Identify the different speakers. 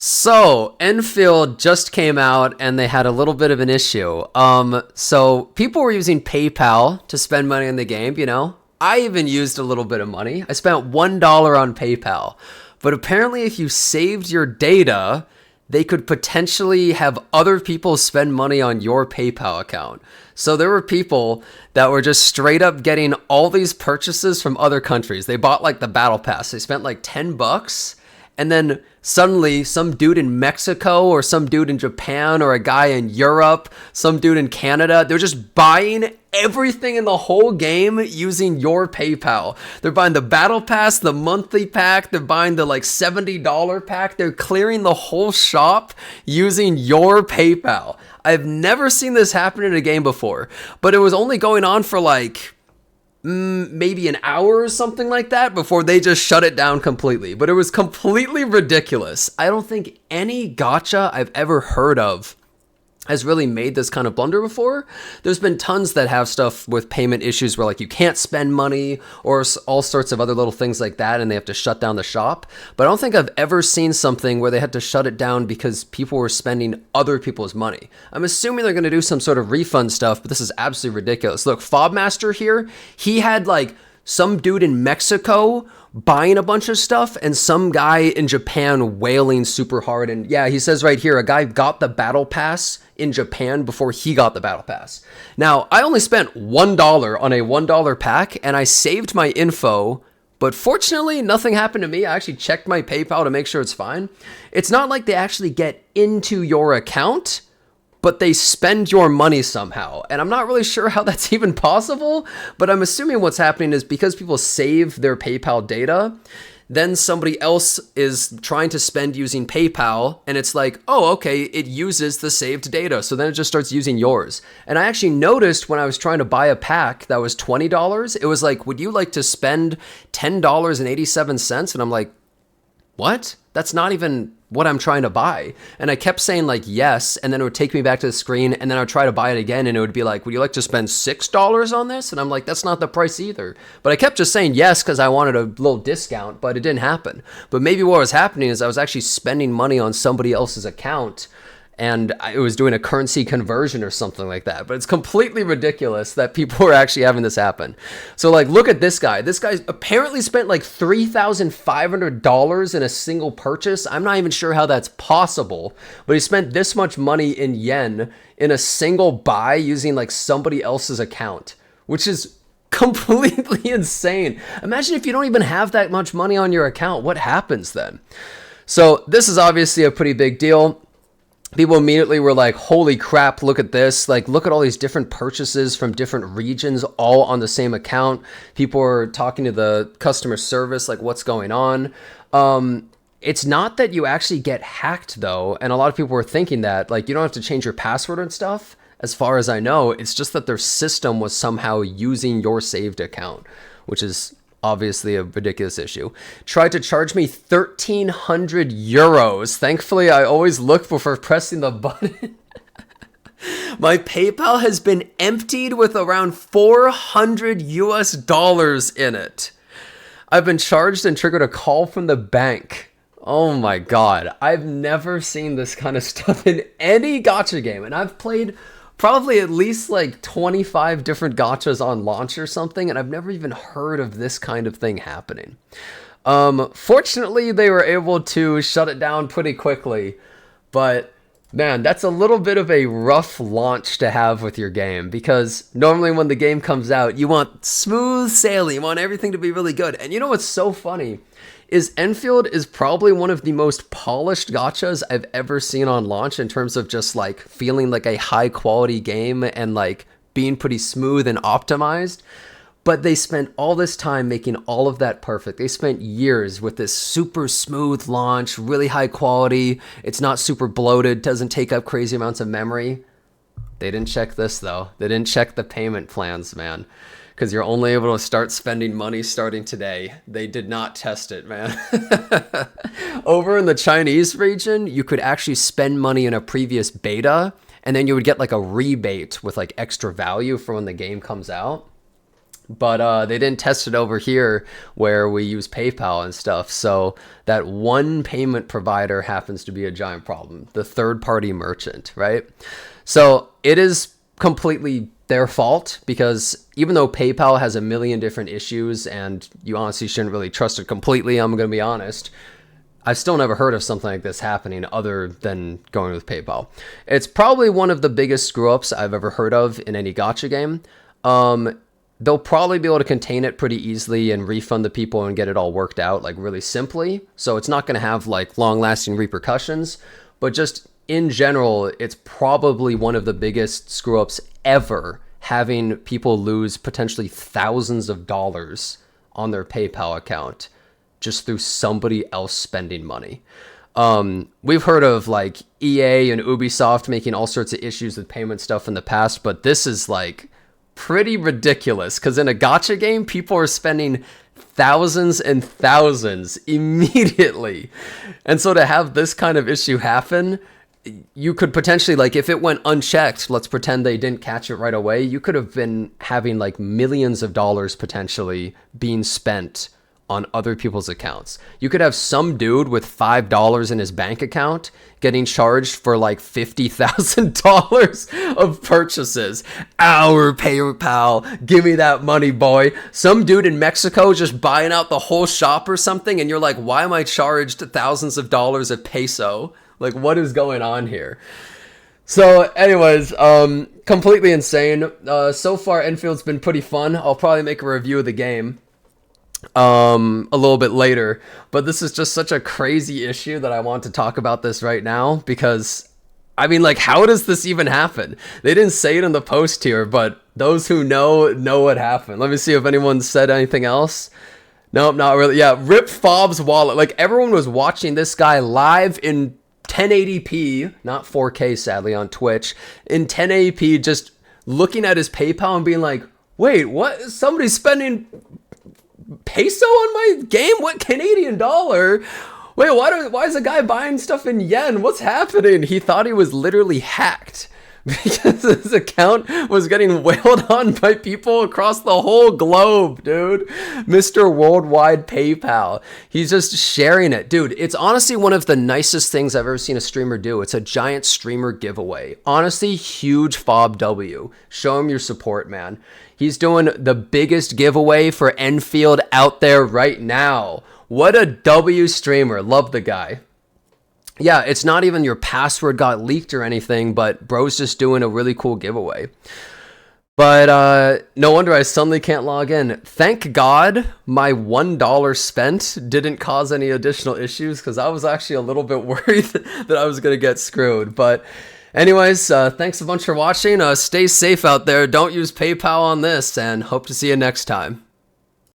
Speaker 1: So, Enfield just came out and they had a little bit of an issue. So people were using PayPal to spend money in the game, you know. I even used a little bit of money. I spent $1 on PayPal. But apparently if you saved your data, they could potentially have other people spend money on your PayPal account. So there were people that were just straight up getting all these purchases from other countries. They bought like the battle pass. They spent like $10, and then suddenly some dude in Mexico or some dude in Japan or a guy in Europe, some dude in Canada, they're just buying everything in the whole game using your PayPal. They're buying the battle pass, the monthly pack, they're buying the like $70 pack. They're clearing the whole shop using your PayPal. I've never seen this happen in a game before, but it was only going on for like maybe an hour or something like that before they just shut it down completely. But it was completely ridiculous. I don't think any gacha I've ever heard of has really made this kind of blunder before. There's been tons that have stuff with payment issues where like you can't spend money or all sorts of other little things like that and they have to shut down the shop. But I don't think I've ever seen something where they had to shut it down because people were spending other people's money. I'm assuming they're going to do some sort of refund stuff, but this is absolutely ridiculous. Look, Fobmaster here, he had like some dude in Mexico buying a bunch of stuff and some guy in Japan wailing super hard. And yeah, he says right here, a guy got the battle pass in Japan before he got the battle pass. Now, I only spent $1 on a $1 pack and I saved my info, but fortunately nothing happened to me. I actually checked my PayPal to make sure it's fine. It's not like they actually get into your account, but they spend your money somehow. And I'm not really sure how that's even possible, but I'm assuming what's happening is because people save their PayPal data, then somebody else is trying to spend using PayPal, and it's like, oh, okay, it uses the saved data, so then it just starts using yours. And I actually noticed when I was trying to buy a pack that was $20, it was like, would you like to spend $10.87? And I'm like, what? That's not even what I'm trying to buy. And I kept saying like yes, and then it would take me back to the screen, and then I would try to buy it again, and it would be like, would you like to spend $6 on this? And I'm like, that's not the price either. But I kept just saying yes because I wanted a little discount, but it didn't happen. But maybe what was happening is I was actually spending money on somebody else's account, and it was doing a currency conversion or something like that. But it's completely ridiculous that people are actually having this happen. So like, look at this guy. This guy apparently spent like $3,500 in a single purchase. I'm not even sure how that's possible, but he spent this much money in yen in a single buy using like somebody else's account, which is completely insane. Imagine if you don't even have that much money on your account. What happens then? So this is obviously a pretty big deal. People immediately were like, holy crap, look at this. Like, look at all these different purchases from different regions, all on the same account. People were talking to the customer service, like, what's going on? It's not that you actually get hacked, though. And a lot of people were thinking that, like, you don't have to change your password and stuff. As far as I know, it's just that their system was somehow using your saved account, which is obviously a ridiculous issue. Tried to charge me 1,300 euros. Thankfully, I always look before pressing the button. My PayPal has been emptied with around 400 US dollars in it. I've been charged and triggered a call from the bank. Oh my god. I've never seen this kind of stuff in any gacha game, and I've played probably at least like 25 different gachas on launch or something, and I've never even heard of this kind of thing happening. Fortunately, they were able to shut it down pretty quickly, but man, that's a little bit of a rough launch to have with your game, because normally when the game comes out, you want smooth sailing, you want everything to be really good. And you know what's so funny is Endfield is probably one of the most polished gachas I've ever seen on launch in terms of just like feeling like a high quality game and like being pretty smooth and optimized. But they spent all this time making all of that perfect. They spent years with this super smooth launch, really high quality. It's not super bloated, doesn't take up crazy amounts of memory. They didn't check this though. They didn't check the payment plans, man. Because you're only able to start spending money starting today. They did not test it, man. Over in the Chinese region, you could actually spend money in a previous beta, and then you would get like a rebate with like extra value for when the game comes out. but they didn't test it over here where we use PayPal and stuff. So that one payment provider happens to be a giant problem, the third-party merchant, right? So it is completely their fault, because even though PayPal has a million different issues and you honestly shouldn't really trust it completely, I'm going to be honest, I've still never heard of something like this happening other than going with PayPal. It's probably one of the biggest screw-ups I've ever heard of in any gacha game. They'll probably be able to contain it pretty easily and refund the people and get it all worked out like really simply. So it's not going to have like long-lasting repercussions, but just in general, it's probably one of the biggest screw-ups ever, having people lose potentially thousands of dollars on their PayPal account just through somebody else spending money. We've heard of like EA and Ubisoft making all sorts of issues with payment stuff in the past, but this is like pretty ridiculous, because in a gacha game, people are spending thousands and thousands immediately. And so to have this kind of issue happen, you could potentially, like, if it went unchecked, let's pretend they didn't catch it right away, you could have been having like millions of dollars potentially being spent on other people's accounts. You could have some dude with $5 in his bank account getting charged for like $50,000 of purchases. Our PayPal, give me that money, boy. Some dude in Mexico just buying out the whole shop or something, and you're like, why am I charged thousands of dollars of peso? Like, what is going on here? So anyways, completely insane. So far, Enfield's been pretty fun. I'll probably make a review of the game a little bit later, but this is just such a crazy issue that I want to talk about this right now, because I mean, like, how does this even happen? They didn't say it in the post here, but those who know what happened. Let me see if anyone said anything else. Nope, not really. Yeah, rip Fob's wallet. Like, everyone was watching this guy live in 1080p, not 4K sadly, on Twitch, in 1080p, just looking at his PayPal and being like, wait, what? Somebody's spending peso on my game? What, Canadian dollar? Wait, why is a guy buying stuff in yen? What's happening? He thought he was literally hacked because his account was getting wailed on by people across the whole globe, dude. Mr. Worldwide PayPal. He's just sharing it. Dude, it's honestly one of the nicest things I've ever seen a streamer do. It's a giant streamer giveaway. Honestly, huge Fob W. Show him your support, man. He's doing the biggest giveaway for Endfield out there right now. What a W streamer. Love the guy. Yeah, it's not even your password got leaked or anything, but bro's just doing a really cool giveaway. But no wonder I suddenly can't log in. Thank God my $1 spent didn't cause any additional issues, because I was actually a little bit worried that I was going to get screwed. But anyways, thanks a bunch for watching. Stay safe out there. Don't use PayPal on this, and hope to see you next time.